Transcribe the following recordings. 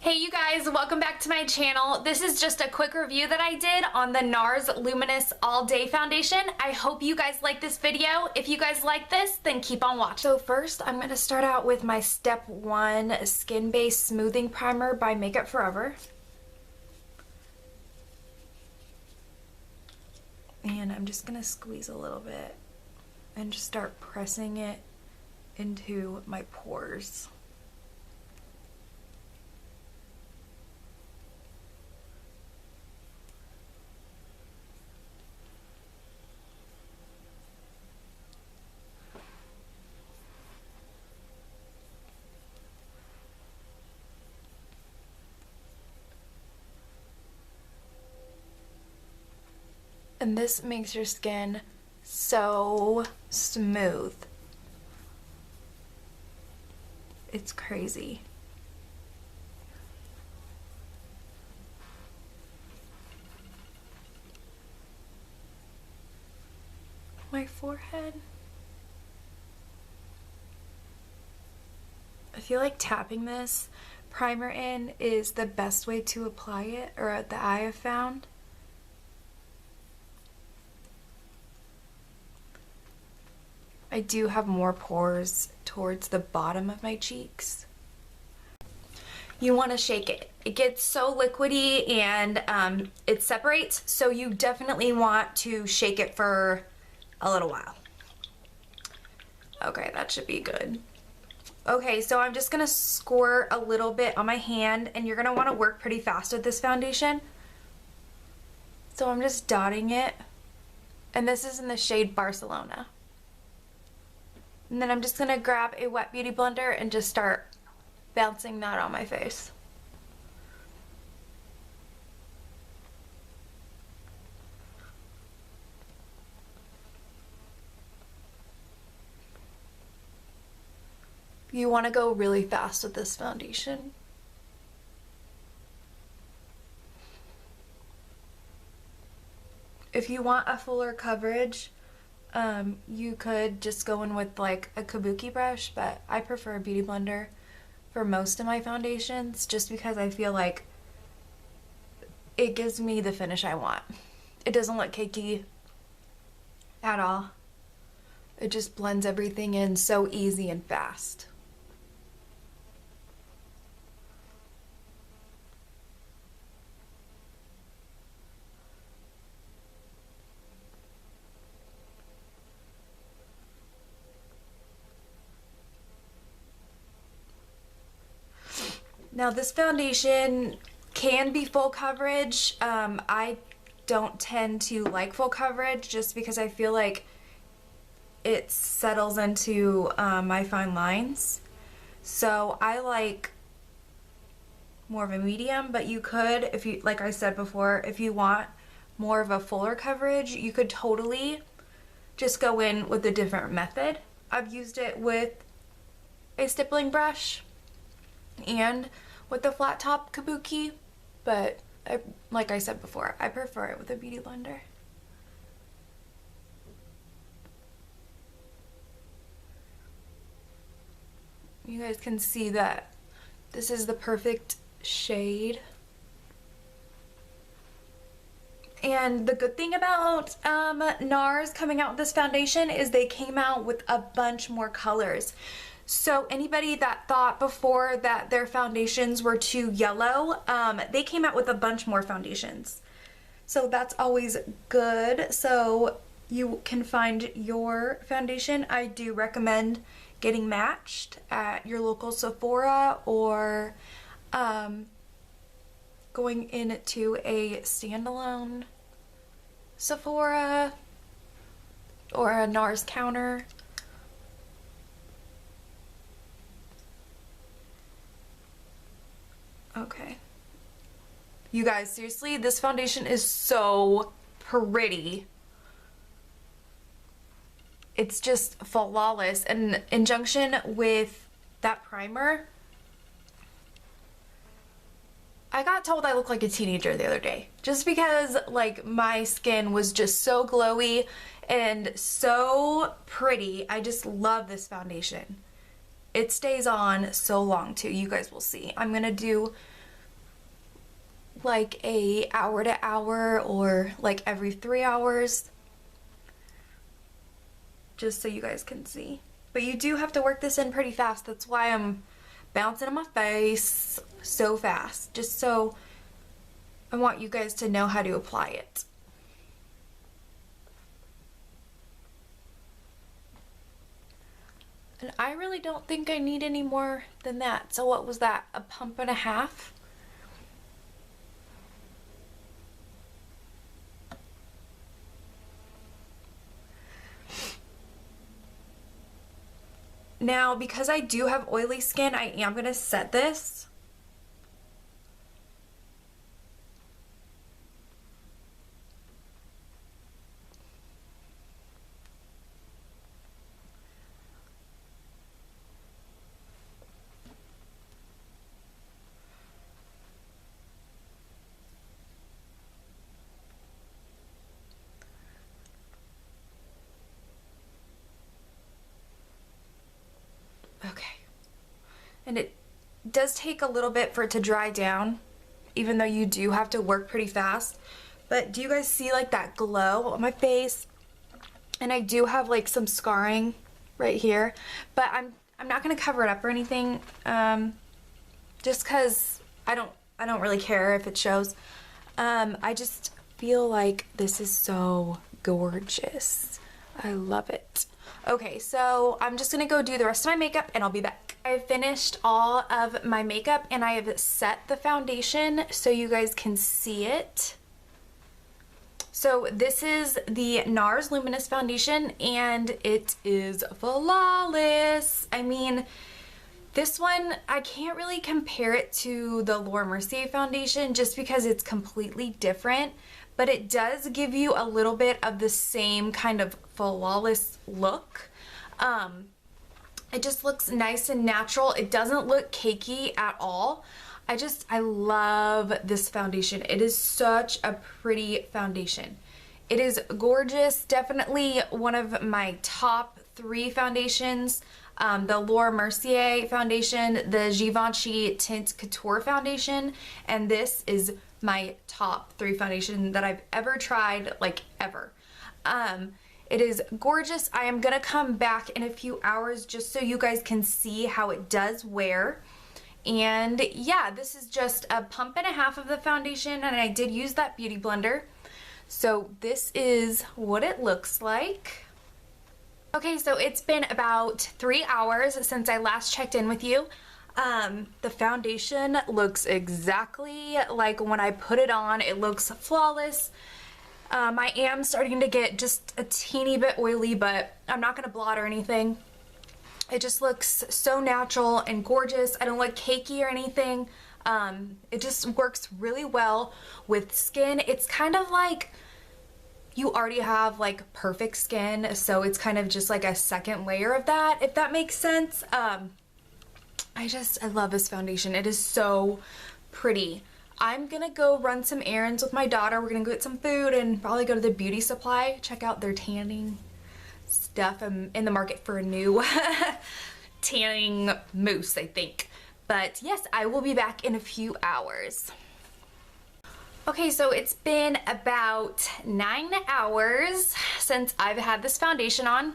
Hey you guys, welcome back to my channel. This is just a quick review that I did on the Nars Luminous All Day Foundation. I hope you guys like this video. If you guys like this, then keep on watching. So first, I'm going to start out with my Step 1 Skin Base Smoothing Primer by Makeup Forever. And I'm just going to squeeze a little bit and just start pressing it into my pores. And this makes your skin so smooth. It's crazy. My forehead. I feel like tapping this primer in is the best way to apply it, or that I have found. I do have more pores towards the bottom of my cheeks. You want to shake it. It gets so liquidy and it separates, so you definitely want to shake it for a little while. Okay, that should be good. Okay, so I'm just gonna squirt a little bit on my hand, and you're gonna want to work pretty fast with this foundation. So I'm just dotting it, and this is in the shade Barcelona. And then I'm just going to grab a wet beauty blender and just start bouncing that on my face. You want to go really fast with this foundation. If you want a fuller coverage, you could just go in with like a kabuki brush, but I prefer a beauty blender for most of my foundations just because I feel like it gives me the finish I want. It doesn't look cakey at all. It just blends everything in so easy and fast. Now this foundation can be full coverage. I don't tend to like full coverage just because I feel like it settles into my fine lines. So I like more of a medium, but you could, if you, like I said before, if you want more of a fuller coverage, you could totally just go in with a different method. I've used it with a stippling brush and with the flat top kabuki, but like I said before, I prefer it with a beauty blender. You guys can see that this is the perfect shade. And the good thing about Nars coming out with this foundation is they came out with a bunch more colors. So anybody that thought before that their foundations were too yellow, they came out with a bunch more foundations. So that's always good. So you can find your foundation. I do recommend getting matched at your local Sephora or going into a standalone Sephora or a Nars counter. Okay. You guys, seriously, this foundation is so pretty. It's just flawless. And in conjunction with that primer, I got told I look like a teenager the other day. Just because, like, my skin was just so glowy and so pretty. I just love this foundation. It stays on so long too. You guys will see. I'm gonna do like a hour to hour or like every 3 hours, just so you guys can see. But you do have to work this in pretty fast. That's why I'm bouncing on my face so fast, just so I want you guys to know how to apply it. And I really don't think I need any more than that. So what was that, a pump and a half? Now, because I do have oily skin, I am going to set this. Okay, and it does take a little bit for it to dry down, even though you do have to work pretty fast. But do you guys see like that glow on my face? And I do have like some scarring right here, but I'm not gonna cover it up or anything, just because I don't really care if it shows. I just feel like this is so gorgeous. I love it. Okay, so I'm just gonna go do the rest of my makeup and I'll be back. I've finished all of my makeup and I have set the foundation so you guys can see it. So this is the Nars Luminous foundation and it is flawless. I mean, this one, I can't really compare it to the Laura Mercier foundation just because it's completely different, but it does give you a little bit of the same kind of flawless look. It just looks nice and natural. It doesn't look cakey at all. I love this foundation. It is such a pretty foundation. It is gorgeous. Definitely one of my top 3 foundations. The Laura Mercier foundation, the Givenchy Tint Couture foundation, and this is my top 3 foundation that I've ever tried, like ever. It is gorgeous. I am gonna come back in a few hours just so you guys can see how it does wear. And yeah, this is just a pump and a half of the foundation, and I did use that beauty blender. So this is what it looks like. Okay, so it's been about 3 hours since I last checked in with you. The foundation looks exactly like when I put it on. It looks flawless. I am starting to get just a teeny bit oily, but I'm not gonna blot or anything. It just looks so natural and gorgeous. I don't look cakey or anything. It just works really well with skin. It's kind of like you already have like perfect skin, so it's kind of just like a second layer of that, if that makes sense. I love this foundation. It is so pretty. I'm gonna go run some errands with my daughter. We're gonna go get some food and probably go to the beauty supply, check out their tanning stuff. I'm in the market for a new tanning mousse, I think. But yes, I will be back in a few hours. Okay, so it's been about 9 hours since I've had this foundation on,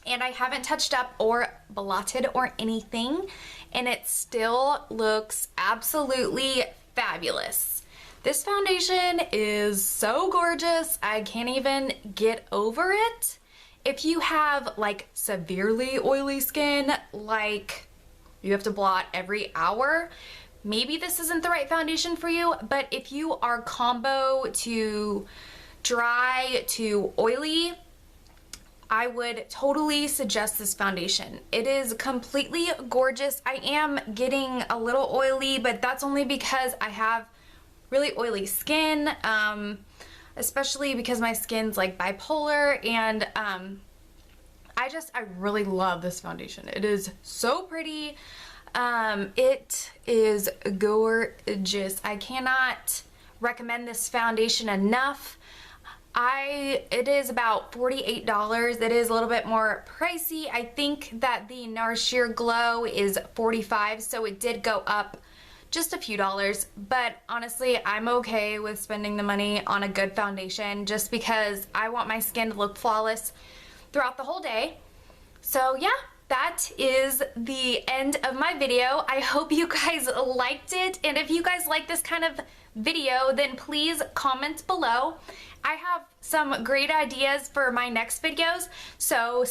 and I haven't touched up or blotted or anything, and it still looks absolutely fabulous. This foundation is so gorgeous. I can't even get over it. If you have like severely oily skin, like you have to blot every hour, maybe this isn't the right foundation for you. But if you are combo to dry to oily, I would totally suggest this foundation. It is completely gorgeous. I am getting a little oily, but that's only because I have really oily skin, especially because my skin's like bipolar, and I really love this foundation. It is so pretty. It is gorgeous. I cannot recommend this foundation enough. It is about $48. It is a little bit more pricey. I think that the Nars Sheer Glow is $45, so it did go up just a few dollars, but honestly, I'm okay with spending the money on a good foundation just because I want my skin to look flawless throughout the whole day. So yeah, that is the end of my video. I hope you guys liked it, and if you guys like this kind of video, then please comment below. I have some great ideas for my next videos, so